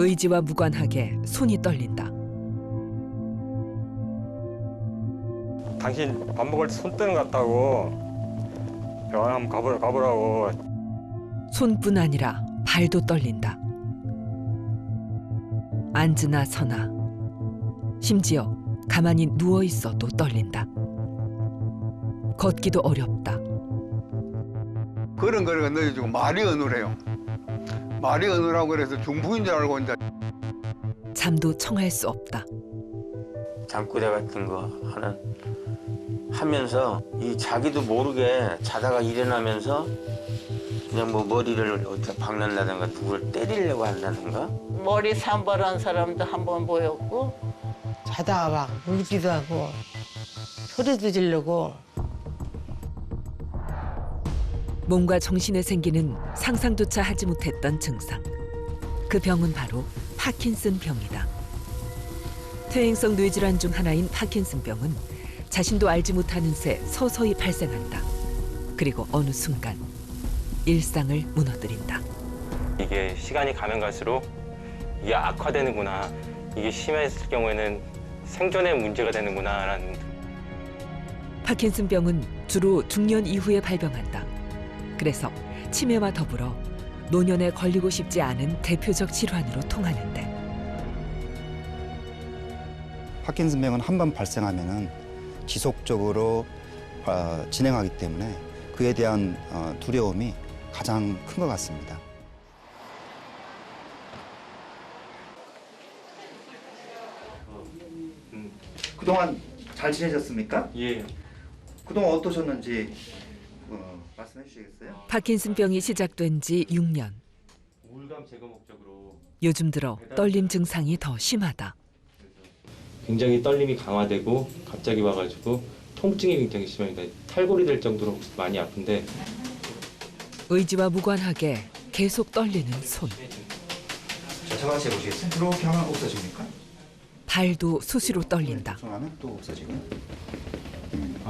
의지와 무관하게 손이 떨린다. 당신 밥 먹을 때 손 뜨는 것 같다고 병원 한번 가보라고. 손뿐 아니라 발도 떨린다. 앉으나 서나 심지어 가만히 누워 있어도 떨린다. 걷기도 어렵다. 걸음걸이가 늦어지고 말이 어눌해요. 말이 어눌하고 그래서 중풍인 줄 알고 이제 잠도 청할 수 없다. 잠꼬대 같은 거 하면서 이 자기도 모르게 자다가 일어나면서 그냥 뭐 머리를 어떻게 박는다든가 누구를 때리려고 한다든가. 머리 산발한 사람도 한 번 보였고 자다가 막 울기도 하고 소리도 지르고. 몸과 정신에 생기는 상상조차 하지 못했던 증상. 그 병은 바로 파킨슨 병이다. 퇴행성 뇌질환 중 하나인 파킨슨 병은 자신도 알지 못하는 새 서서히 발생한다. 그리고 어느 순간 일상을 무너뜨린다. 이게 시간이 가면 갈수록 이게 악화되는구나. 이게 심했을 경우에는 생존에 문제가 되는구나라는. 파킨슨 병은 주로 중년 이후에 발병한다. 그래서 치매와 더불어 노년에 걸리고 싶지 않은 대표적 질환으로 통하는데, 파킨슨병은 한 번 발생하면은 지속적으로 진행하기 때문에 그에 대한 두려움이 가장 큰 것 같습니다. 그동안 잘 지내셨습니까? 예. 그동안 어떠셨는지 말씀해 주시겠어요? 파킨슨 병이 시작된 지 6년. 우울감 제거 목적으로 요즘 들어 떨림 증상이 더 심하다. 굉장히 떨림이 강화되고 갑자기 와가지고 통증이 굉장히 심합니다. 탈골이 될 정도로 많이 아픈데 의지와 무관하게 계속 떨리는 손. 자, 저거 같이 해보시겠어요? 이렇게 하면 없어집니까? 발도 수시로 떨린다. 하면 또 없어지고.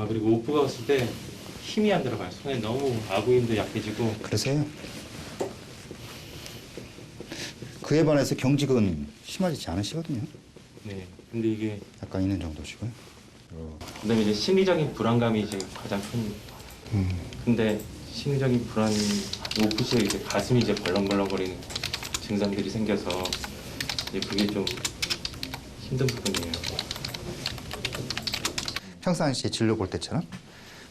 그리고 오프가 왔을 때 힘이 안 들어가요. 손에 너무 아구 힘도 약해지고. 그러세요? 그에 반해서 경직은 심하지 않으시거든요. 네. 근데 이게 약간 있는 정도시고요. 그다음에 이제 심리적인 불안감이 이제 가장 큰. 근데 심리적인 불안 오프 시에 이제 가슴이 이제 벌렁벌렁거리는 증상들이 생겨서 이제 그게 좀 힘든 부분이에요. 평상시에 진료 볼 때처럼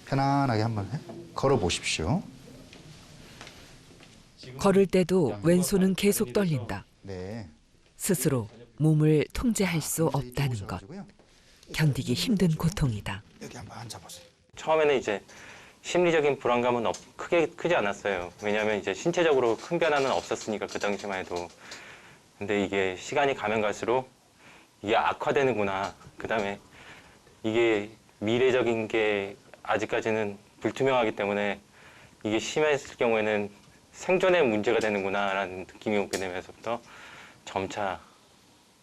편안하게 한번 걸어 보십시오. 걸을 때도 왼손은 계속 떨린다. 네. 스스로 몸을 통제할 수 없다는 것. 견디기 힘든 고통이다. 여기 한번 앉아보세요. 처음에는 이제 심리적인 불안감은 크지 않았어요. 왜냐하면 이제 신체적으로 큰 변화는 없었으니까 그 당시만 해도. 근데 이게 시간이 가면 갈수록 이게 악화되는구나. 그다음에 이게 미래적인 게 아직까지는 불투명하기 때문에 이게 심했을 경우에는 생존에 문제가 되는구나라는 느낌이 오게 되면서부터 점차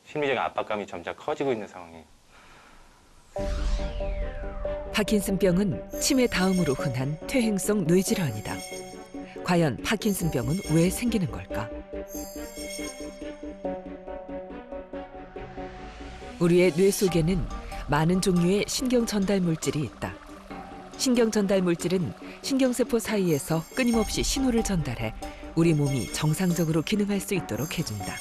심리적인 압박감이 점차 커지고 있는 상황이에요. 파킨슨병은 치매 다음으로 흔한 퇴행성 뇌질환이다. 과연 파킨슨병은 왜 생기는 걸까? 우리의 뇌 속에는 많은 종류의 신경 전달 물질이 있다. 신경 전달 물질은 신경세포 사이에서 끊임없이 신호를 전달해 우리 몸이 정상적으로 기능할 수 있도록 해준다.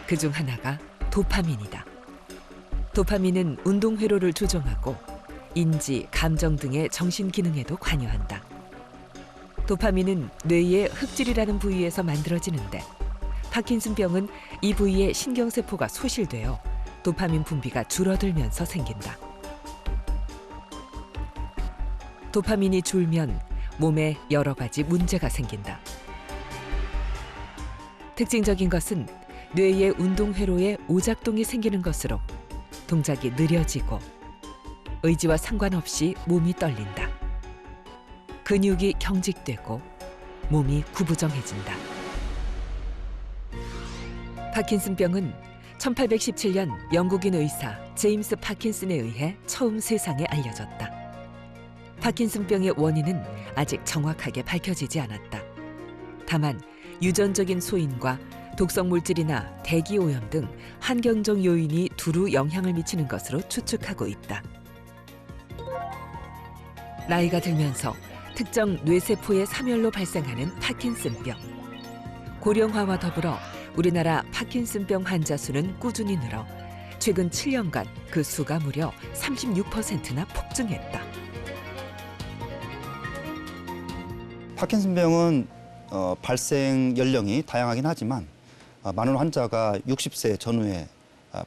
그중 하나가 도파민이다. 도파민은 운동 회로를 조정하고 인지, 감정 등의 정신 기능에도 관여한다. 도파민은 뇌의 흑질이라는 부위에서 만들어지는데 파킨슨병은 이 부위의 신경세포가 소실되어 도파민 분비가 줄어들면서 생긴다. 도파민이 줄면 몸에 여러 가지 문제가 생긴다. 특징적인 것은 뇌의 운동회로에 오작동이 생기는 것으로 동작이 느려지고 의지와 상관없이 몸이 떨린다. 근육이 경직되고 몸이 구부정해진다. 파킨슨병은 1817년 영국인 의사 제임스 파킨슨에 의해 처음 세상에 알려졌다. 파킨슨병의 원인은 아직 정확하게 밝혀지지 않았다. 다만 유전적인 소인과 독성 물질이나 대기 오염 등 환경적 요인이 두루 영향을 미치는 것으로 추측하고 있다. 나이가 들면서 특정 뇌세포의 사멸로 발생하는 파킨슨병. 고령화와 더불어 우리나라 파킨슨병 환자 수는 꾸준히 늘어 최근 7년간 그 수가 무려 36%나 폭증했다. 파킨슨병은 발생 연령이 다양하긴 하지만 많은 환자가 60세 전후에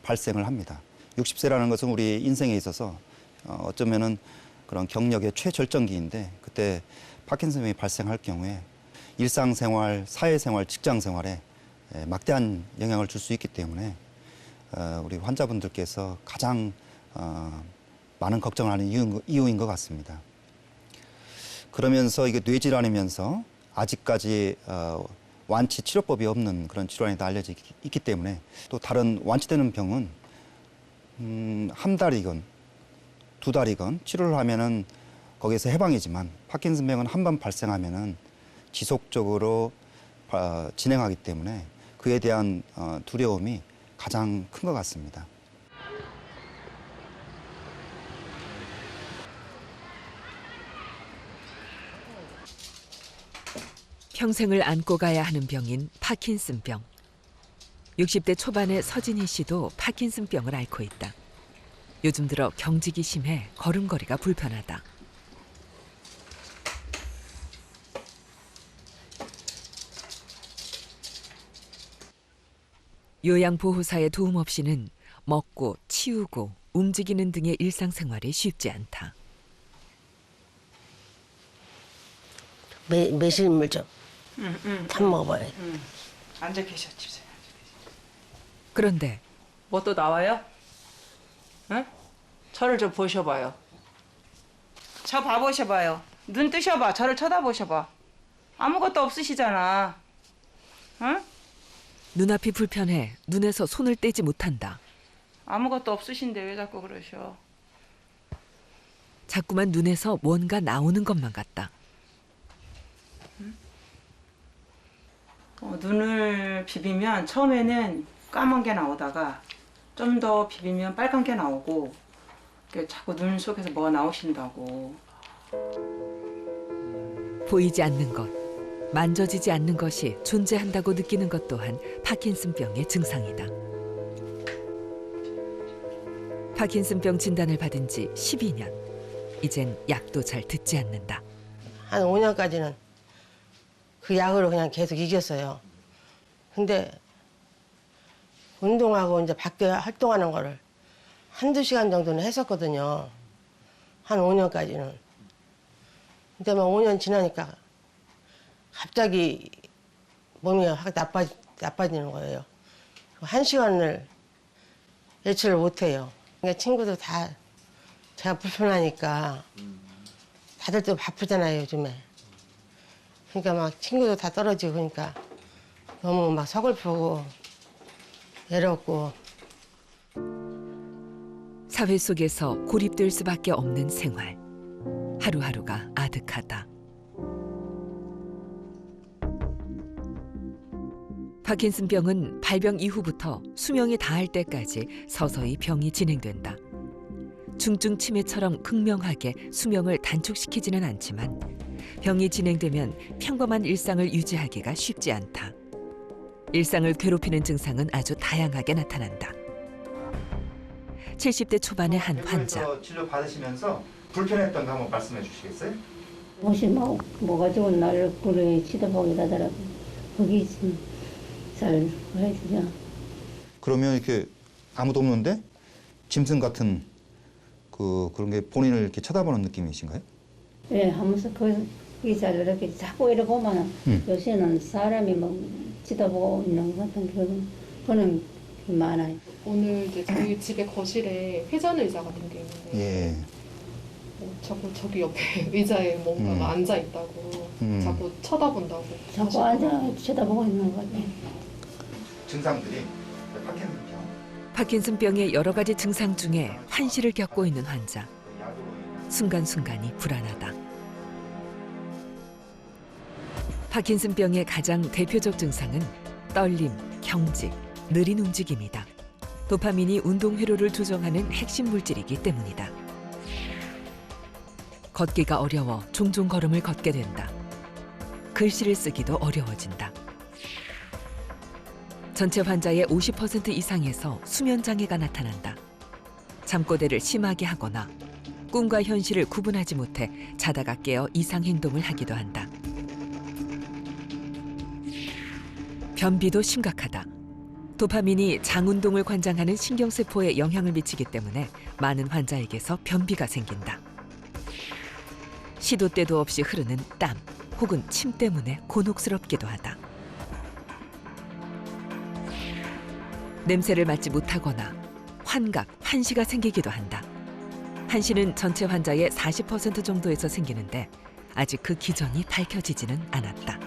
발생을 합니다. 60세라는 것은 우리 인생에 있어서 어쩌면은 그런 경력의 최절정기인데 그때 파킨슨병이 발생할 경우에 일상생활, 사회생활, 직장생활에 막대한 영향을 줄 수 있기 때문에 우리 환자분들께서 가장 많은 걱정을 하는 이유인 것 같습니다. 그러면서 이게 뇌질환이면서 아직까지 완치 치료법이 없는 그런 질환이 다 알려져 있기 때문에 또 다른 완치되는 병은 한 달이건 두 달이건 치료를 하면은 거기에서 해방이지만 파킨슨병은 한 번 발생하면은 지속적으로 진행하기 때문에 그에 대한 두려움이 가장 큰 것 같습니다. 평생을 안고 가야 하는 병인 파킨슨병. 60대 초반의 서진희 씨도 파킨슨병을 앓고 있다. 요즘 들어 경직이 심해 걸음걸이가 불편하다. 요양보호사의 도움 없이는 먹고 치우고 움직이는 등의 일상생활이 쉽지 않다. 매실물 좀 참 먹어봐요. 앉아 계셔, 주세요. 그런데 뭐 또 나와요? 응? 저를 좀 보셔봐요. 저 봐보셔봐요. 눈 뜨셔봐. 저를 쳐다보셔봐. 아무것도 없으시잖아. 응? 눈앞이 불편해 눈에서 손을 떼지 못한다. 아무것도 없으신데 왜 자꾸 그러셔? 자꾸만 눈에서 뭔가 나오는 것만 같다. 눈을 비비면 처음에는 까만 게 나오다가 좀 더 비비면 빨간 게 나오고 자꾸 눈 속에서 뭐가 나오신다고. 보이지 않는 것, 만져지지 않는 것이 존재한다고 느끼는 것 또한 파킨슨병의 증상이다. 파킨슨병 진단을 받은 지 12년. 이젠 약도 잘 듣지 않는다. 한 5년까지는 그 약으로 그냥 계속 이겼어요. 근데 운동하고 이제 밖에 활동하는 거를 한두 시간 정도는 했었거든요. 한 5년까지는. 근데 막 5년 지나니까 갑자기 몸이 확 나빠지는 거예요. 1시간을 외출을 못 해요. 그러니까 친구들 다 제가 불편하니까 다들 또 바쁘잖아요, 요즘에. 그러니까 막 친구도 다 떨어지고 그러니까 너무 막 서글프고 외롭고. 사회 속에서 고립될 수밖에 없는 생활. 하루하루가 아득하다. 파킨슨병은 발병 이후부터 수명이 다할 때까지 서서히 병이 진행된다. 중증 치매처럼 극명하게 수명을 단축시키지는 않지만 병이 진행되면 평범한 일상을 유지하기가 쉽지 않다. 일상을 괴롭히는 증상은 아주 다양하게 나타난다. 70대 초반의 한 환자. 진료 받으시면서 불편했던 거 한번 말씀해 주시겠어요? 옷이 뭐가 좋은 날 그래 치료보게 하더라고. 거기 잘 해주냐. 그러면 이렇게 아무도 없는데 짐승 같은 그런 게 본인을 이렇게 쳐다보는 느낌이신가요? 예, 하면서 거기 잘 이렇게 자꾸 이렇게 보면 요새는 사람이 쳐다보고 있는 것 같은 그런 게 많아요. 오늘 이제 저희 집에 거실에 회전 의자가 된 게 있는데 예. 자꾸 저기 옆에 의자에 뭔가가 앉아 있다고 자꾸 쳐다본다고. 자꾸 앉아 쳐다보고 있는 거죠. 증상들이 파킨슨병. 파킨슨병의 여러 가지 증상 중에 환시를 겪고 있는 환자. 순간순간이 불안하다. 파킨슨병의 가장 대표적 증상은 떨림, 경직, 느린 움직임이다. 도파민이 운동 회로를 조정하는 핵심 물질이기 때문이다. 걷기가 어려워 종종 걸음을 걷게 된다. 글씨를 쓰기도 어려워진다. 전체 환자의 50% 이상에서 수면 장애가 나타난다. 잠꼬대를 심하게 하거나 꿈과 현실을 구분하지 못해 자다가 깨어 이상 행동을 하기도 한다. 변비도 심각하다. 도파민이 장 운동을 관장하는 신경세포에 영향을 미치기 때문에 많은 환자에게서 변비가 생긴다. 시도 때도 없이 흐르는 땀 혹은 침 때문에 곤혹스럽기도 하다. 냄새를 맡지 못하거나 환각, 환시가 생기기도 한다. 환시는 전체 환자의 40% 정도에서 생기는데 아직 그 기전이 밝혀지지는 않았다.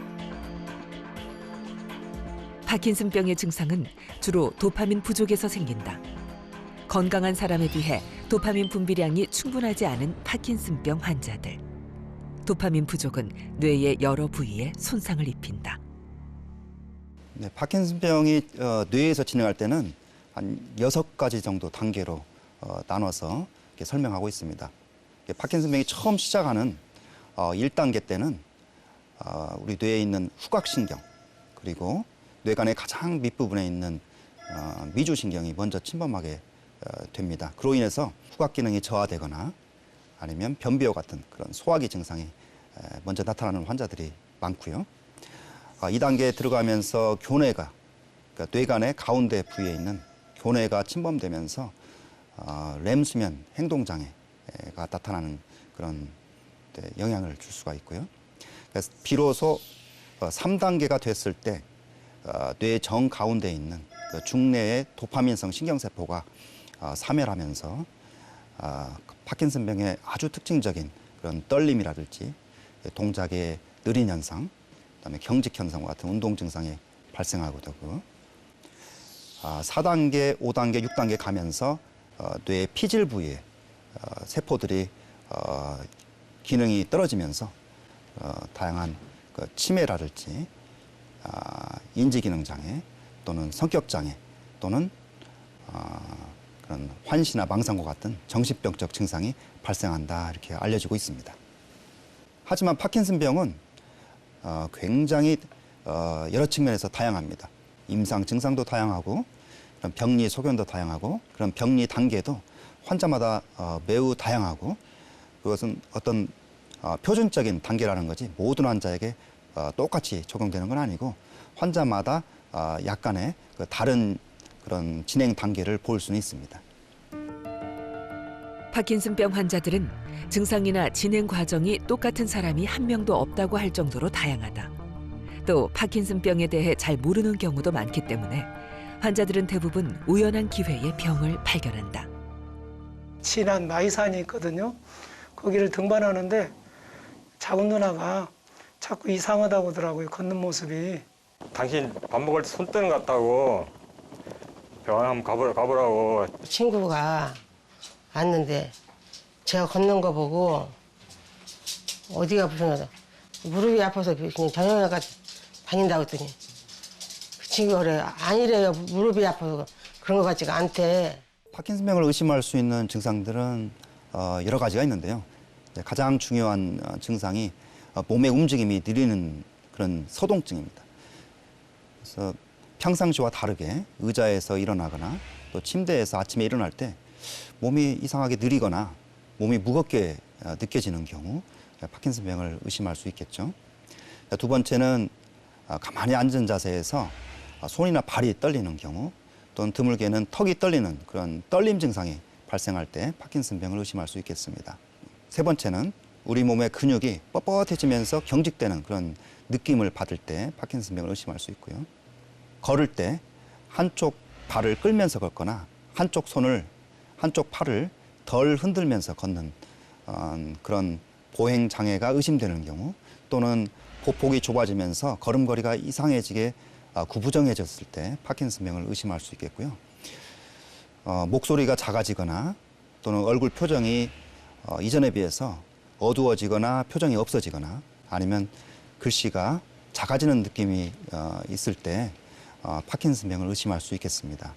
파킨슨병의 증상은 주로 도파민 부족에서 생긴다. 건강한 사람에 비해 도파민 분비량이 충분하지 않은 파킨슨병 환자들. 도파민 부족은 뇌의 여러 부위에 손상을 입힌다. 네, 파킨슨병이 뇌에서 진행할 때는 한 6가지 정도 단계로 나눠서 이렇게 설명하고 있습니다. 파킨슨병이 처음 시작하는 1단계 때는 우리 뇌에 있는 후각신경 그리고 뇌관의 가장 밑부분에 있는 미주신경이 먼저 침범하게 됩니다. 그로 인해서 후각 기능이 저하되거나 아니면 변비와 같은 그런 소화기 증상이 먼저 나타나는 환자들이 많고요. 2단계에 들어가면서 교내가, 그러니까 뇌관의 가운데 부위에 있는 교내가 침범되면서 렘수면 행동장애가 나타나는 그런 영향을 줄 수가 있고요. 그래서 비로소 3단계가 됐을 때 뇌 정 가운데에 있는 그 중뇌의 도파민성 신경세포가 사멸하면서 파킨슨병의 아주 특징적인 그런 떨림이라든지 동작의 느린 현상, 그다음에 경직 현상과 같은 운동 증상이 발생하고 되고 4단계, 5단계, 6단계 가면서 뇌의 피질 부위에 세포들이 기능이 떨어지면서 다양한 그 치매라든지 인지기능 장애 또는 성격 장애 또는 그런 환시나 망상과 같은 정신병적 증상이 발생한다 이렇게 알려지고 있습니다. 하지만 파킨슨병은 굉장히 여러 측면에서 다양합니다. 임상 증상도 다양하고 그런 병리 소견도 다양하고 그런 병리 단계도 환자마다 매우 다양하고 그것은 어떤 표준적인 단계라는 거지 모든 환자에게 똑같이 적용되는 건 아니고 환자마다 약간의 다른 그런 진행 단계를 볼 수는 있습니다. 파킨슨병 환자들은 증상이나 진행 과정이 똑같은 사람이 한 명도 없다고 할 정도로 다양하다. 또 파킨슨병에 대해 잘 모르는 경우도 많기 때문에 환자들은 대부분 우연한 기회에 병을 발견한다. 친한 마이산이 있거든요. 거기를 등반하는데 작은 누나가 자꾸 이상하다고 하더라고요. 걷는 모습이. 당신 밥 먹을 때 손 뜨는 것 같다고 병원 한번 가보라고. 친구가 왔는데 제가 걷는 거 보고 어디가 불편하다. 무릎이 아파서 그냥 정형외과 다닌다고 했더니 그 친구가 그래. 아니래요. 무릎이 아파서 그런 것 같지가 않대. 파킨슨병을 의심할 수 있는 증상들은 여러 가지가 있는데요. 가장 중요한 증상이 몸의 움직임이 느리는 그런 소동증입니다. 그래서 평상시와 다르게 의자에서 일어나거나 또 침대에서 아침에 일어날 때 몸이 이상하게 느리거나 몸이 무겁게 느껴지는 경우 파킨슨병을 의심할 수 있겠죠. 두 번째는 가만히 앉은 자세에서 손이나 발이 떨리는 경우 또는 드물게는 턱이 떨리는 그런 떨림 증상이 발생할 때 파킨슨병을 의심할 수 있겠습니다. 세 번째는 우리 몸의 근육이 뻣뻣해지면서 경직되는 그런 느낌을 받을 때 파킨슨병을 의심할 수 있고요. 걸을 때 한쪽 발을 끌면서 걷거나 한쪽 팔을 덜 흔들면서 걷는 그런 보행 장애가 의심되는 경우 또는 보폭이 좁아지면서 걸음걸이가 이상해지게 구부정해졌을 때 파킨슨병을 의심할 수 있겠고요. 목소리가 작아지거나 또는 얼굴 표정이 이전에 비해서 어두워지거나 표정이 없어지거나 아니면 글씨가 작아지는 느낌이 있을 때 파킨슨병을 의심할 수 있겠습니다.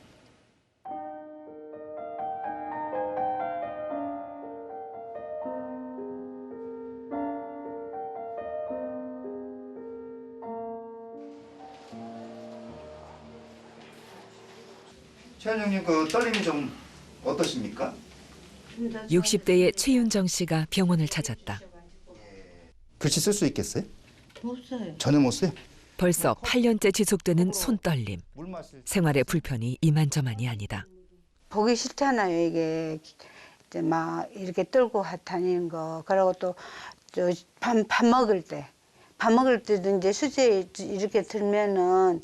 최현정님, 그 떨림이 좀 어떠십니까? 60대의 최윤정 씨가 병원을 찾았다. 글씨 쓸 수 있겠어요? 못 써요. 전혀 못 써요? 벌써 8년째 지속되는 손떨림. 생활의 불편이 이만저만이 아니다. 보기 싫잖아요, 이게. 이제 막 이렇게 떨고 다니는 거. 그리고 또 밥 먹을 때. 밥 먹을 때도 이제 수제 이렇게 들면은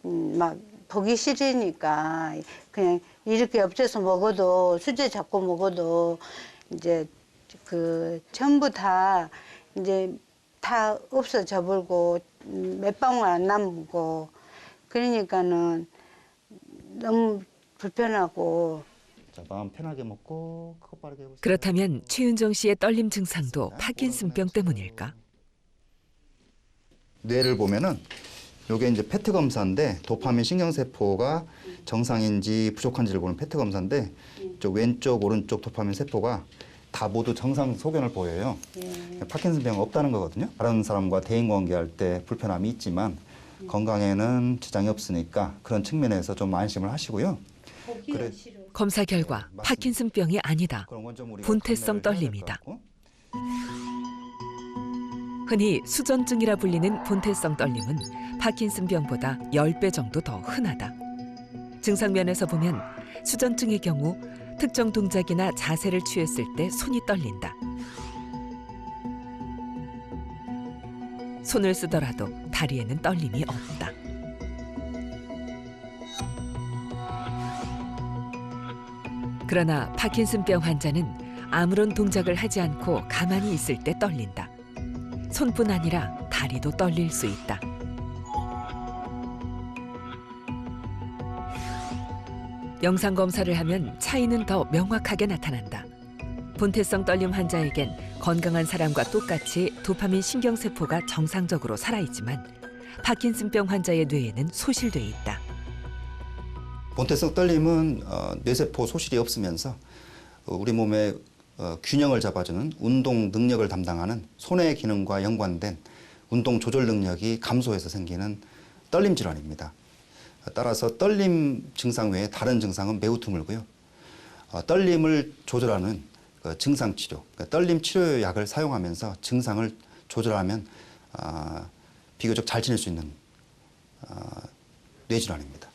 막 보기 싫으니까 그냥 이렇게 엎쳐서 먹어도 수제 잡고 먹어도 이제 그 전부 다 이제 다 없어져 버리고 몇 방울 안 남고 그러니까는 너무 불편하고. 자, 마음 편하게 먹고 크고 빠르게 해보세요. 그렇다면 최윤정 씨의 떨림 증상도 파킨슨병 때문일까? 뇌를 보면은 요게 이제 페트 검사인데 도파민 신경세포가 정상인지 부족한지를 보는 페트 검사인데 쪽 왼쪽 오른쪽 도파민 세포가 다 모두 정상 소견을 보여요. 파킨슨병 없다는 거거든요. 다른 사람과 대인관계할 때 불편함이 있지만 건강에는 지장이 없으니까 그런 측면에서 좀 안심을 하시고요. 검사 결과 파킨슨병이 아니다. 분태성 떨림이다. 흔히 수전증이라 불리는 분태성 떨림은 파킨슨병보다 10배 정도 더 흔하다. 증상면에서 보면 수전증의 경우 특정 동작이나 자세를 취했을 때 손이 떨린다. 손을 쓰더라도 다리에는 떨림이 없다. 그러나 파킨슨병 환자는 아무런 동작을 하지 않고 가만히 있을 때 떨린다. 손뿐 아니라 다리도 떨릴 수 있다. 영상 검사를 하면 차이는 더 명확하게 나타난다. 분태성 떨림 환자에겐 건강한 사람과 똑같이 도파민 신경세포가 정상적으로 살아있지만 파킨슨병 환자의 뇌에는 소실돼 있다. 본태성 떨림은 뇌세포 소실이 없으면서 우리 몸의 균형을 잡아주는 운동 능력을 담당하는 손의 기능과 연관된 운동 조절 능력이 감소해서 생기는 떨림 질환입니다. 따라서 떨림 증상 외에 다른 증상은 매우 드물고요. 떨림을 조절하는 증상 치료, 떨림 치료약을 사용하면서 증상을 조절하면 비교적 잘 지낼 수 있는 뇌질환입니다.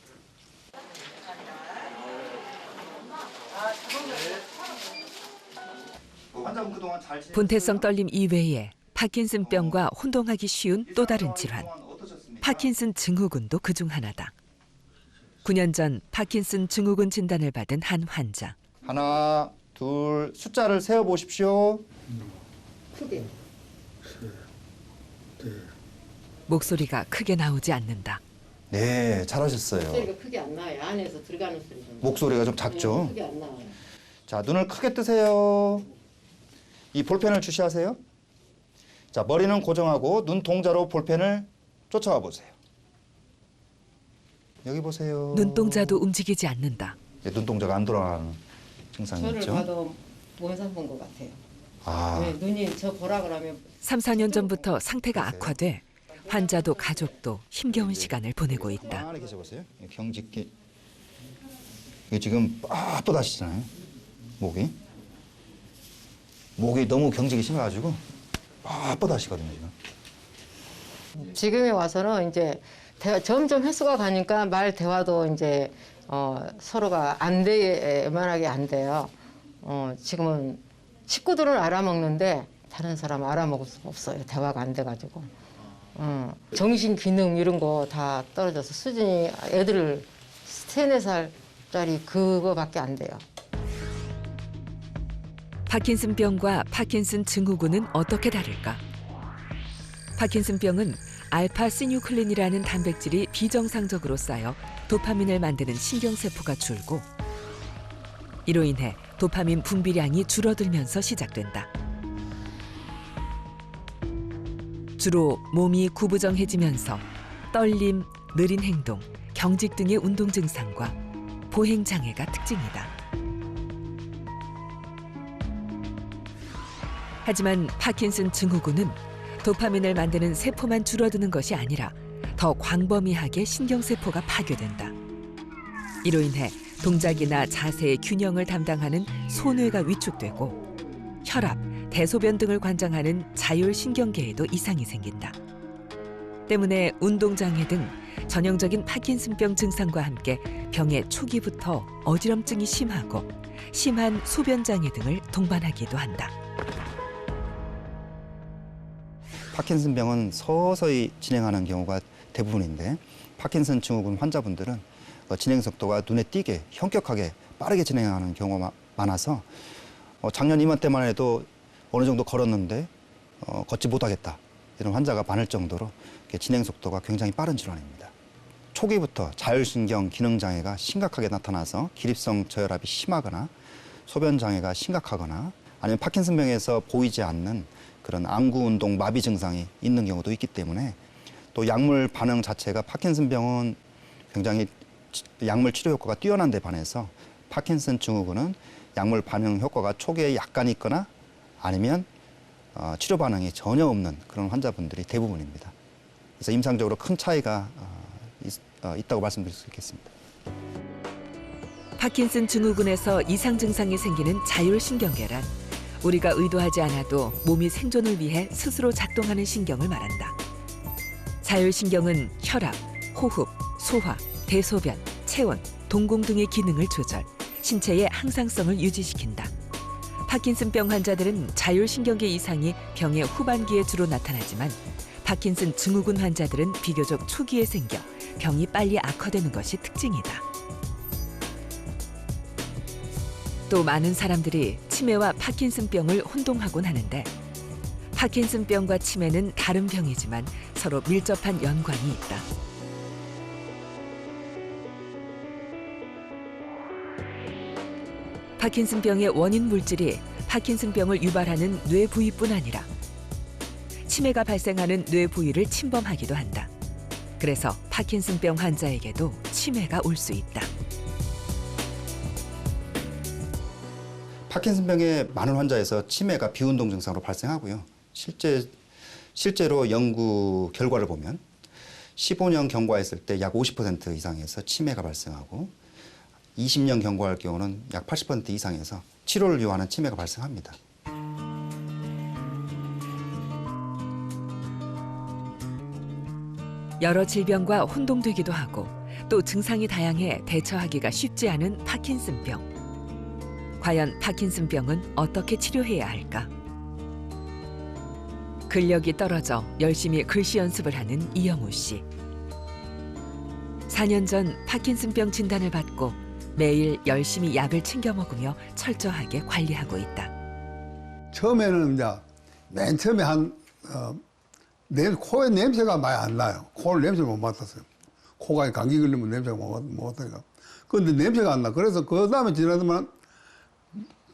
분태성 떨림 이외에 파킨슨병과 혼동하기 쉬운 또 다른 질환, 파킨슨 증후군도 그중 하나다. 9년 전 파킨슨 증후군 진단을 받은 한 환자. 하나, 둘, 숫자를 세어보십시오. 크게. 목소리가 크게 나오지 않는다. 네, 잘하셨어요. 목소리가 크게 안 나와요. 안에서 들어가는 소리가. 목소리가 좀 작죠? 크게 안 나와요. 자, 눈을 크게 뜨세요. 이 볼펜을 주시하세요. 자, 머리는 고정하고 눈 동자로 볼펜을 쫓아와 보세요. 여기 보세요. 눈동자도 움직이지 않는다. 네, 눈동자가 안 돌아가는 증상이 저를 있죠. 봐도 원산 본 것 같아요. 아, 네, 눈이 저 보라 그러면 3, 4년 전부터 상태가 악화돼 환자도 가족도 힘겨운 시간을 보내고 있다. 가만히 계셔보세요. 경직기. 이게 지금 빳빳하시잖아요. 목이. 목이 너무 경직이 심해가지고 빳빳하시거든요, 지금. 지금에 와서는 이제 점점 횟수가 가니까 말 대화도 이제 서로가 안 만하게 안 돼요. 지금은 식구들은 알아먹는데 다른 사람 알아먹을 수가 없어요. 대화가 안 돼가지고. 정신 기능 이런 거 다 떨어져서 수준이 애들 3, 4살짜리 그거밖에 안 돼요. 파킨슨병과 파킨슨 증후군은 어떻게 다를까? 파킨슨병은 알파시뉴클린이라는 단백질이 비정상적으로 쌓여 도파민을 만드는 신경세포가 줄고 이로 인해 도파민 분비량이 줄어들면서 시작된다. 주로 몸이 구부정해지면서 떨림, 느린 행동, 경직 등의 운동 증상과 보행 장애가 특징이다. 하지만 파킨슨 증후군은 도파민을 만드는 세포만 줄어드는 것이 아니라 더 광범위하게 신경세포가 파괴된다. 이로 인해 동작이나 자세의 균형을 담당하는 소뇌가 위축되고 혈압, 대소변 등을 관장하는 자율신경계에도 이상이 생긴다. 때문에 운동장애 등 전형적인 파킨슨병 증상과 함께 병의 초기부터 어지럼증이 심하고 심한 소변장애 등을 동반하기도 한다. 파킨슨병은 서서히 진행하는 경우가 대부분인데 파킨슨 증후군 환자분들은 진행 속도가 눈에 띄게 현격하게 빠르게 진행하는 경우가 많아서 작년 이맘때만 해도 어느 정도 걸었는데 걷지 못하겠다 이런 환자가 많을 정도로 진행 속도가 굉장히 빠른 질환입니다. 초기부터 자율신경 기능장애가 심각하게 나타나서 기립성 저혈압이 심하거나 소변장애가 심각하거나 아니면 파킨슨병에서 보이지 않는 그런 안구운동 마비 증상이 있는 경우도 있기 때문에 또 약물 반응 자체가 파킨슨병은 굉장히 약물 치료 효과가 뛰어난 데 반해서 파킨슨 증후군은 약물 반응 효과가 초기에 약간 있거나 아니면 치료 반응이 전혀 없는 그런 환자분들이 대부분입니다. 그래서 임상적으로 큰 차이가 있다고 말씀드릴 수 있겠습니다. 파킨슨 증후군에서 이상 증상이 생기는 자율신경계란 우리가 의도하지 않아도 몸이 생존을 위해 스스로 작동하는 신경을 말한다. 자율신경은 혈압, 호흡, 소화, 대소변, 체온, 동공 등의 기능을 조절, 신체의 항상성을 유지시킨다. 파킨슨병 환자들은 자율신경계 이상이 병의 후반기에 주로 나타나지만 파킨슨 증후군 환자들은 비교적 초기에 생겨 병이 빨리 악화되는 것이 특징이다. 또 많은 사람들이 치매와 파킨슨병을 혼동하곤 하는데 파킨슨병과 치매는 다른 병이지만 서로 밀접한 연관이 있다. 파킨슨병의 원인 물질이 파킨슨병을 유발하는 뇌 부위뿐 아니라 치매가 발생하는 뇌 부위를 침범하기도 한다. 그래서 파킨슨병 환자에게도 치매가 올 수 있다. 파킨슨병의 많은 환자에서 치매가 비운동 증상으로 발생하고요. 실제로 연구 결과를 보면 15년 경과했을 때 약 50% 이상에서 치매가 발생하고 20년 경과할 경우는 약 80% 이상에서 치료를 요하는 치매가 발생합니다. 여러 질병과 혼동되기도 하고 또 증상이 다양해 대처하기가 쉽지 않은 파킨슨병. 과연 파킨슨병은 어떻게 치료해야 할까? 근력이 떨어져 열심히 글씨 연습을 하는 이영우 씨. 4년 전 파킨슨병 진단을 받고 매일 열심히 약을 챙겨 먹으며 철저하게 관리하고 있다. 처음에는 이제 맨 처음에 코에 냄새가 많이 안 나요. 코를 냄새를 못 맡았어요. 코가 감기 걸리면 냄새가 못 맡으니까. 그런데 냄새가 안 나. 그래서 그 다음에 지나면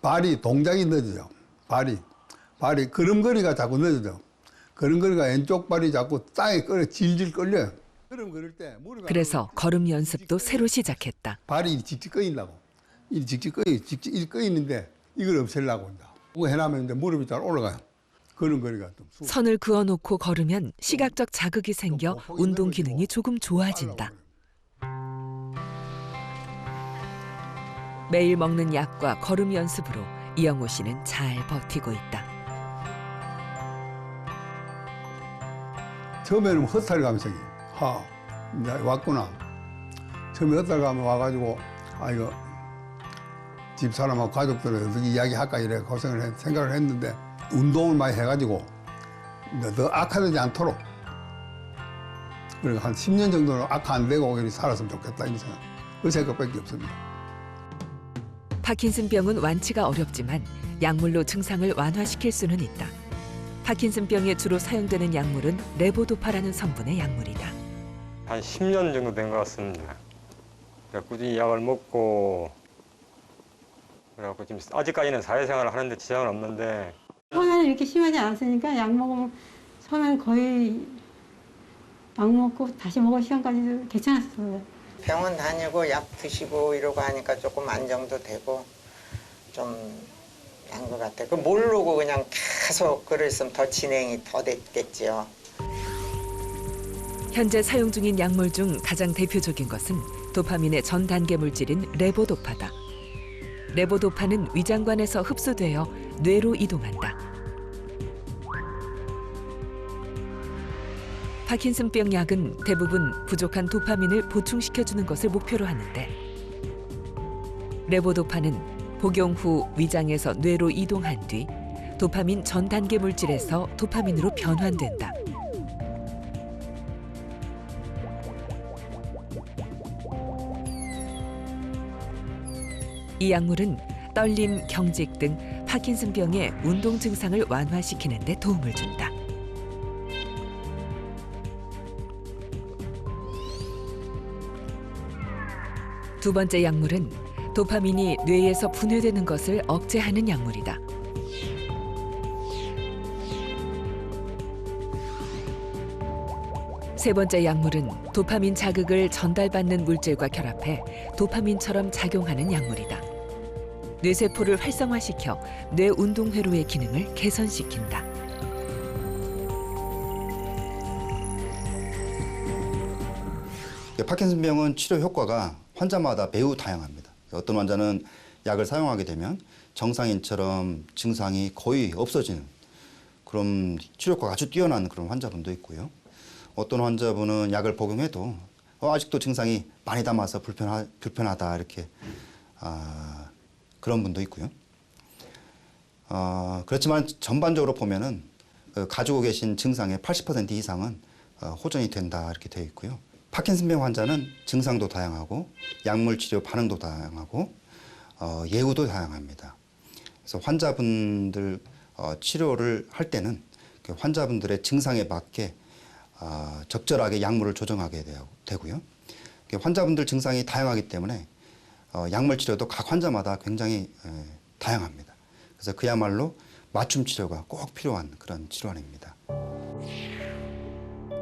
발이 동작이 늦어져. 발이 걸음걸이가 자꾸 늦어져. 걸음걸이가 왼쪽 발이 자꾸 땅에 질질 끌려요. 걸음 걸을 때 그래서 걸음 연습도 새로 시작했다. 발이 직직 꺼인다고. 직직 꺼이는데 이걸 없애려고 한다. 그거 해놓으면 이제 무릎이 잘 올라가요. 걸음걸이가 좀 선을 그어놓고 걸으면 시각적 자극이 생겨 운동 기능이 조금 좋아진다. 매일 먹는 약과 걸음 연습으로 이영호 씨는 잘 버티고 있다. 처음에는 헛살 감성이 이제 왔구나. 처음에 헛살 감이 와가지고 이거 집사람하고 가족들은 어떻게 이야기할까 이래 생각을 했는데 운동을 많이 해가지고 더 악화되지 않도록 그러니까 한 10년 정도는 악화 안 되고 이렇게 살았으면 좋겠다 이런 생각. 그 생각밖에 없습니다. 파킨슨병은 완치가 어렵지만 약물로 증상을 완화시킬 수는 있다. 파킨슨병에 주로 사용되는 약물은 레보도파라는 성분의 약물이다. 한 10년 정도 된 것 같습니다. 꾸준히 약을 먹고 그래갖고 지금 아직까지는 사회생활을 하는데 지장은 없는데 성향이 이렇게 심하지 않으니까 약 먹으면 처음엔 거의 약 먹고 다시 먹을 시간까지도 괜찮았어요. 병원 다니고 약 드시고 이러고 하니까 조금 안정도 되고 좀 난 것 같아요. 그 모르고 그냥 계속 그랬으면 더 진행이 더 됐겠죠. 현재 사용 중인 약물 중 가장 대표적인 것은 도파민의 전 단계 물질인 레보도파다. 레보도파는 위장관에서 흡수되어 뇌로 이동한다. 파킨슨병 약은 대부분 부족한 도파민을 보충시켜주는 것을 목표로 하는데 레보도파는 복용 후 위장에서 뇌로 이동한 뒤 도파민 전 단계 물질에서 도파민으로 변환된다. 이 약물은 떨림, 경직 등 파킨슨병의 운동 증상을 완화시키는 데 도움을 준다. 두 번째 약물은 도파민이 뇌에서 분해되는 것을 억제하는 약물이다. 세 번째 약물은 도파민 자극을 전달받는 물질과 결합해 도파민처럼 작용하는 약물이다. 뇌세포를 활성화시켜 뇌 운동회로의 기능을 개선시킨다. 파킨슨병은 치료 효과가 환자마다 매우 다양합니다. 어떤 환자는 약을 사용하게 되면 정상인처럼 증상이 거의 없어지는 그런 치료 효과가 아주 뛰어난 그런 환자분도 있고요. 어떤 환자분은 약을 복용해도 아직도 증상이 많이 남아서 불편하다 이렇게 그런 분도 있고요. 그렇지만 전반적으로 보면은 가지고 계신 증상의 80% 이상은 호전이 된다 이렇게 되어 있고요. 파킨슨병 환자는 증상도 다양하고 약물 치료 반응도 다양하고 예후도 다양합니다. 그래서 환자분들 치료를 할 때는 환자분들의 증상에 맞게 적절하게 약물을 조정하게 되고요. 환자분들 증상이 다양하기 때문에 약물 치료도 각 환자마다 굉장히 다양합니다. 그래서 그야말로 맞춤 치료가 꼭 필요한 그런 질환입니다.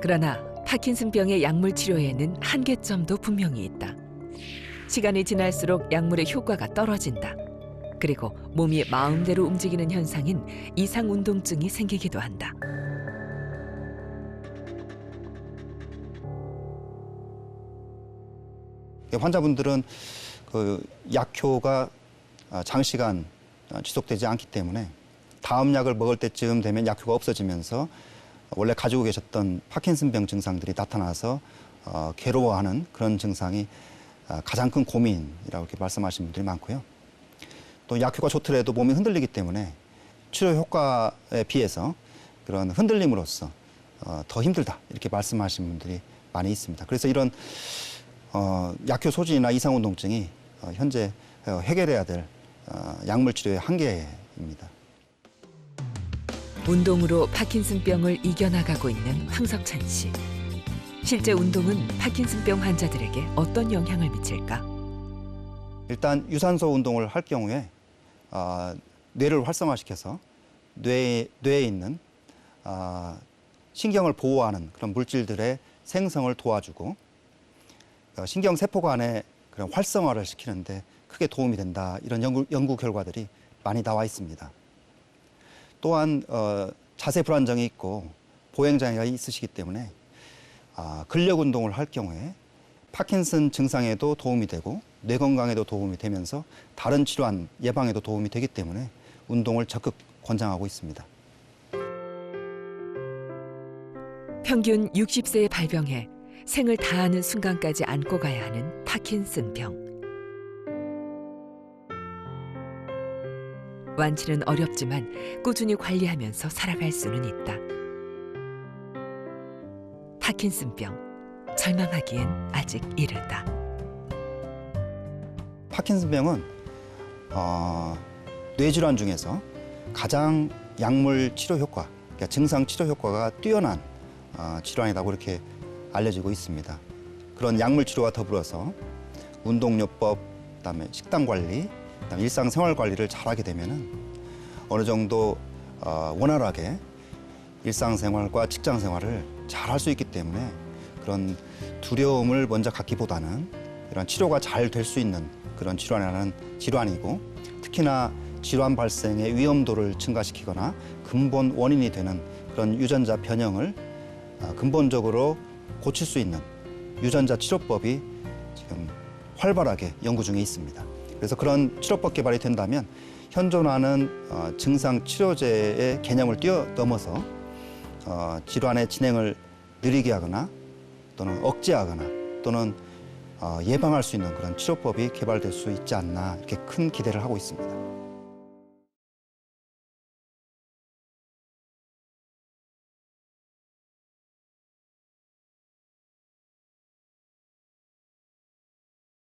그러나 파킨슨병의 약물 치료에는 한계점도 분명히 있다. 시간이 지날수록 약물의 효과가 떨어진다. 그리고 몸이 마음대로 움직이는 현상인 이상운동증이 생기기도 한다. 환자분들은 그 약효가 장시간 지속되지 않기 때문에 다음 약을 먹을 때쯤 되면 약효가 없어지면서 원래 가지고 계셨던 파킨슨병 증상들이 나타나서 괴로워하는 그런 증상이 가장 큰 고민이라고 이렇게 말씀하시는 분들이 많고요. 또 약효가 좋더라도 몸이 흔들리기 때문에 치료 효과에 비해서 그런 흔들림으로써 더 힘들다 이렇게 말씀하시는 분들이 많이 있습니다. 그래서 이런 약효 소진이나 이상운동증이 현재 해결해야 될 약물 치료의 한계입니다. 운동으로 파킨슨병을 이겨나가고 있는 황석찬 씨. 실제 운동은 파킨슨병 환자들에게 어떤 영향을 미칠까? 일단 유산소 운동을 할 경우에 뇌를 활성화시켜서 뇌에 있는 신경을 보호하는 그런 물질들의 생성을 도와주고 신경세포 간의 그런 활성화를 시키는데 크게 도움이 된다. 이런 연구 결과들이 많이 나와 있습니다. 또한 자세 불안정이 있고 보행장애가 있으시기 때문에 근력 운동을 할 경우에 파킨슨 증상에도 도움이 되고 뇌 건강에도 도움이 되면서 다른 질환 예방에도 도움이 되기 때문에 운동을 적극 권장하고 있습니다. 평균 60세에 발병해 생을 다하는 순간까지 안고 가야 하는 파킨슨병. 완치는 어렵지만 꾸준히 관리하면서 살아갈 수는 있다. 파킨슨병, 절망하기엔 아직 이르다. 파킨슨병은 뇌질환 중에서 가장 약물 치료 효과, 그러니까 증상 치료 효과가 뛰어난 질환이라고 이렇게 알려지고 있습니다. 그런 약물 치료와 더불어서 운동요법, 그다음에 식단 관리, 그다음에 일상생활 관리를 잘하게 되면은 어느 정도 원활하게 일상생활과 직장생활을 잘 할 수 있기 때문에 그런 두려움을 먼저 갖기보다는 이런 치료가 잘 될 수 있는 그런 질환이고, 특히나 질환 발생의 위험도를 증가시키거나 근본 원인이 되는 그런 유전자 변형을 근본적으로 고칠 수 있는 유전자 치료법이 지금 활발하게 연구 중에 있습니다. 그래서 그런 치료법 개발이 된다면 현존하는 증상 치료제의 개념을 뛰어넘어서 질환의 진행을 느리게 하거나 또는 억제하거나 또는 예방할 수 있는 그런 치료법이 개발될 수 있지 않나, 이렇게 큰 기대를 하고 있습니다.